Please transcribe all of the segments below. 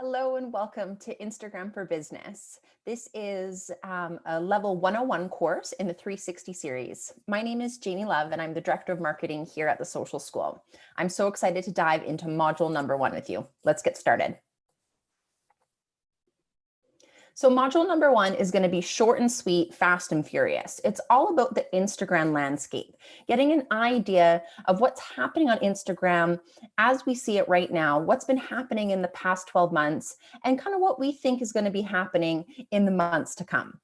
Hello and welcome to Instagram for Business. This is a level 101 course in the 360 series. My name is Jamie Love and I'm the Director of Marketing here at the Social School. I'm so excited to dive into module number 1 with you. Let's get started. So module number 1 is going to be short and sweet, fast and furious. It's all about the Instagram landscape, getting an idea of what's happening on Instagram as we see it right now, what's been happening in the past 12 months, and kind of what we think is going to be happening in the months to come.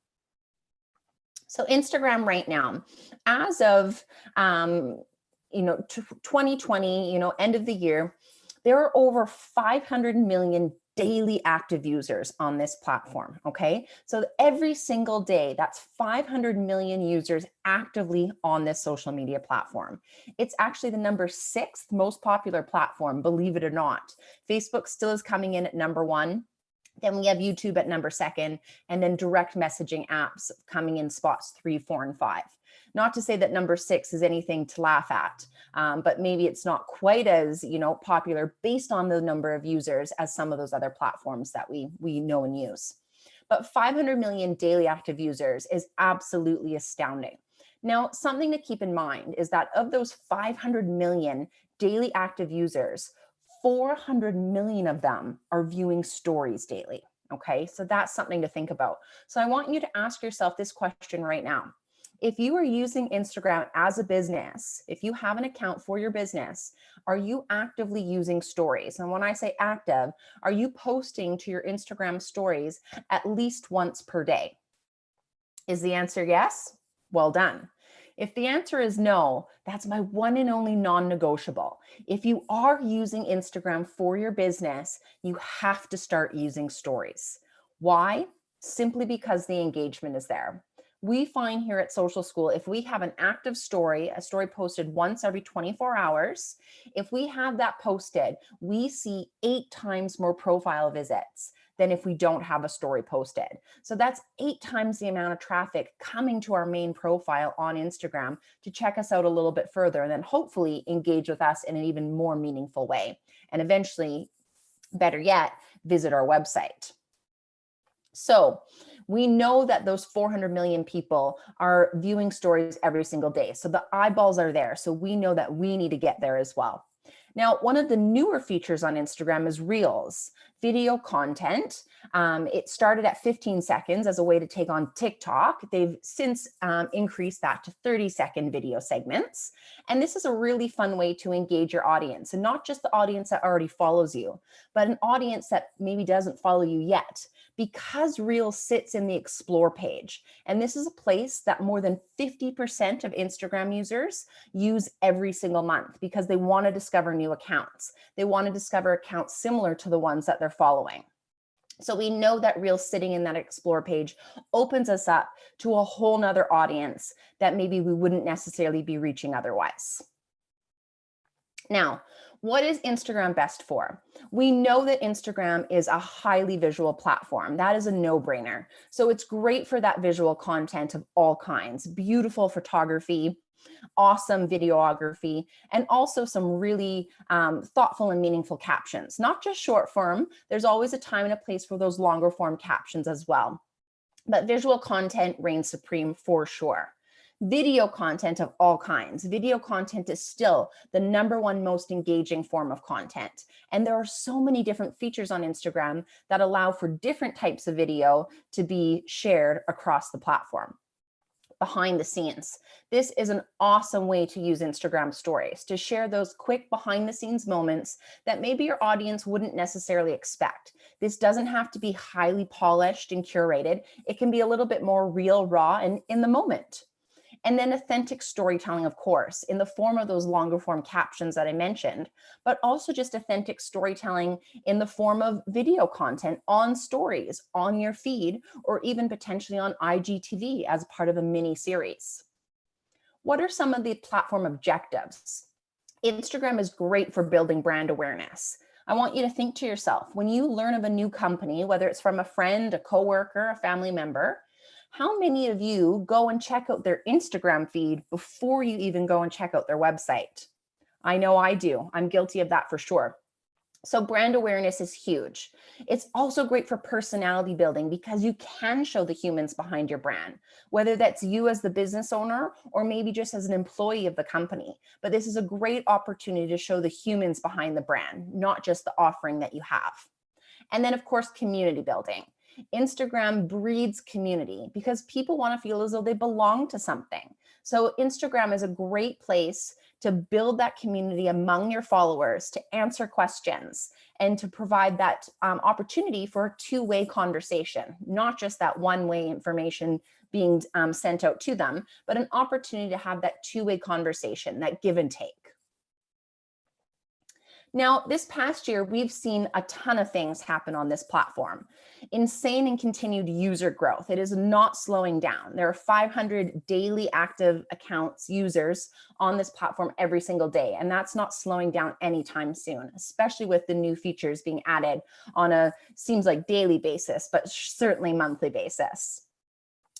So Instagram right now, as of 2020, end of the year, there are over 500 million daily active users on this platform, okay? So every single day, that's 500 million users actively on this social media platform. It's actually the number 6th most popular platform, believe it or not. Facebook still is coming in at number 1. Then we have YouTube at number 2nd, and then direct messaging apps coming in spots 3, 4, and 5. Not to say that number 6 is anything to laugh at, but maybe it's not quite as popular based on the number of users as some of those other platforms that we know and use. But 500 million daily active users is absolutely astounding. Now, something to keep in mind is that of those 500 million daily active users, 400 million of them are viewing stories daily. Okay, so that's something to think about. So I want you to ask yourself this question right now. If you are using Instagram as a business, if you have an account for your business, are you actively using stories? And when I say active, are you posting to your Instagram stories at least once per day? Is the answer yes? Well done. If the answer is no, that's my one and only non-negotiable. If you are using Instagram for your business, you have to start using stories. Why? Simply because the engagement is there. We find here at Social School, if we have an active story, a story posted once every 24 hours, if we have that posted, we see 8 times more profile visits than if we don't have a story posted. So that's 8 times the amount of traffic coming to our main profile on Instagram to check us out a little bit further and then hopefully engage with us in an even more meaningful way. And eventually, better yet, visit our website. So we know that those 400 million people are viewing stories every single day. So the eyeballs are there. So we know that we need to get there as well. Now, one of the newer features on Instagram is Reels, video content. It started at 15 seconds as a way to take on TikTok. They've since increased that to 30-second video segments. And this is a really fun way to engage your audience, and not just the audience that already follows you, but an audience that maybe doesn't follow you yet, because Reels sits in the Explore page. And this is a place that more than 50% of Instagram users use every single month because they want to discover new accounts. They want to discover accounts similar to the ones that they're following. So we know that Reels sitting in that Explore page opens us up to a whole nother audience that maybe we wouldn't necessarily be reaching otherwise. Now, what is Instagram best for? We know that Instagram is a highly visual platform. That is a no-brainer. So it's great for that visual content of all kinds, beautiful photography, awesome videography, and also some really thoughtful and meaningful captions. Not just short form, there's always a time and a place for those longer form captions as well. But visual content reigns supreme for sure. Video content of all kinds. Video content is still the #1 most engaging form of content. And there are so many different features on Instagram that allow for different types of video to be shared across the platform. Behind the scenes. This is an awesome way to use Instagram stories, to share those quick behind the scenes moments that maybe your audience wouldn't necessarily expect. This doesn't have to be highly polished and curated. It can be a little bit more real, raw, and in the moment. And then authentic storytelling, of course, in the form of those longer form captions that I mentioned, but also just authentic storytelling in the form of video content on stories, on your feed, or even potentially on IGTV as part of a mini series. What are some of the platform objectives? Instagram is great for building brand awareness. I want you to think to yourself, when you learn of a new company, whether it's from a friend, a coworker, a family member, how many of you go and check out their Instagram feed before you even go and check out their website? I know I do. I'm guilty of that for sure. So brand awareness is huge. It's also great for personality building because you can show the humans behind your brand, whether that's you as the business owner or maybe just as an employee of the company. But this is a great opportunity to show the humans behind the brand, not just the offering that you have. And then, of course, community building. Instagram breeds community because people want to feel as though they belong to something. So, Instagram is a great place to build that community among your followers, to answer questions, and to provide that opportunity for a two-way conversation, not just that one-way information being sent out to them, but an opportunity to have that two-way conversation, that give and take. Now, this past year, we've seen a ton of things happen on this platform. Insane and continued user growth. It is not slowing down. There are 500 daily active accounts, users on this platform every single day. And that's not slowing down anytime soon, especially with the new features being added on a, seems like daily basis, but certainly monthly basis.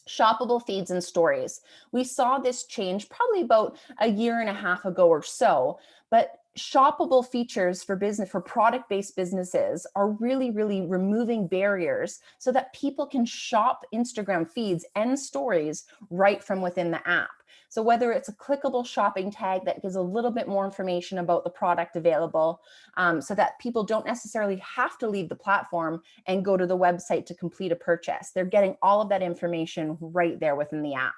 Shoppable feeds and stories. We saw this change probably about a year and a half ago or so, but shoppable features for business, for product-based businesses, are really removing barriers so that people can shop Instagram feeds and stories right from within the app. So whether it's a clickable shopping tag that gives a little bit more information about the product available, so that people don't necessarily have to leave the platform and go to the website to complete a purchase. They're getting all of that information right there within the app.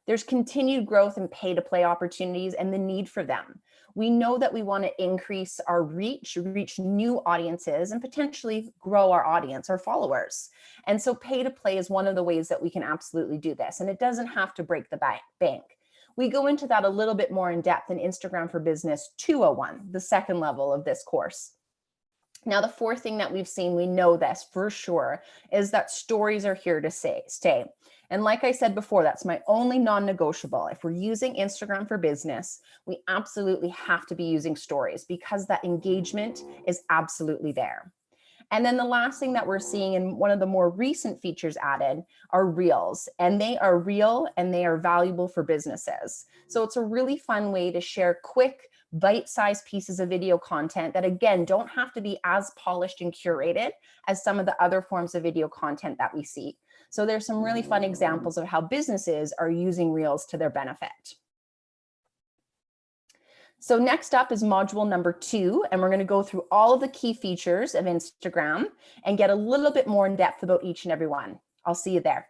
There's continued growth in pay-to-play opportunities and the need for them. We know that we want to increase our reach new audiences, and potentially grow our audience, our followers. And so pay-to-play is one of the ways that we can absolutely do this, and it doesn't have to break the bank. We go into that a little bit more in depth in Instagram for Business 201, the second level of this course. Now, the fourth thing that we've seen, we know this for sure, is that stories are here to stay. And like I said before, that's my only non-negotiable. If we're using Instagram for business, we absolutely have to be using stories because that engagement is absolutely there. And then the last thing that we're seeing, in one of the more recent features added, are Reels. And they are real and they are valuable for businesses. So it's a really fun way to share quick, bite-sized pieces of video content that, again, don't have to be as polished and curated as some of the other forms of video content that we see. So there's some really fun examples of how businesses are using Reels to their benefit. So next up is module number 2, and we're going to go through all of the key features of Instagram and get a little bit more in depth about each and every one. I'll see you there.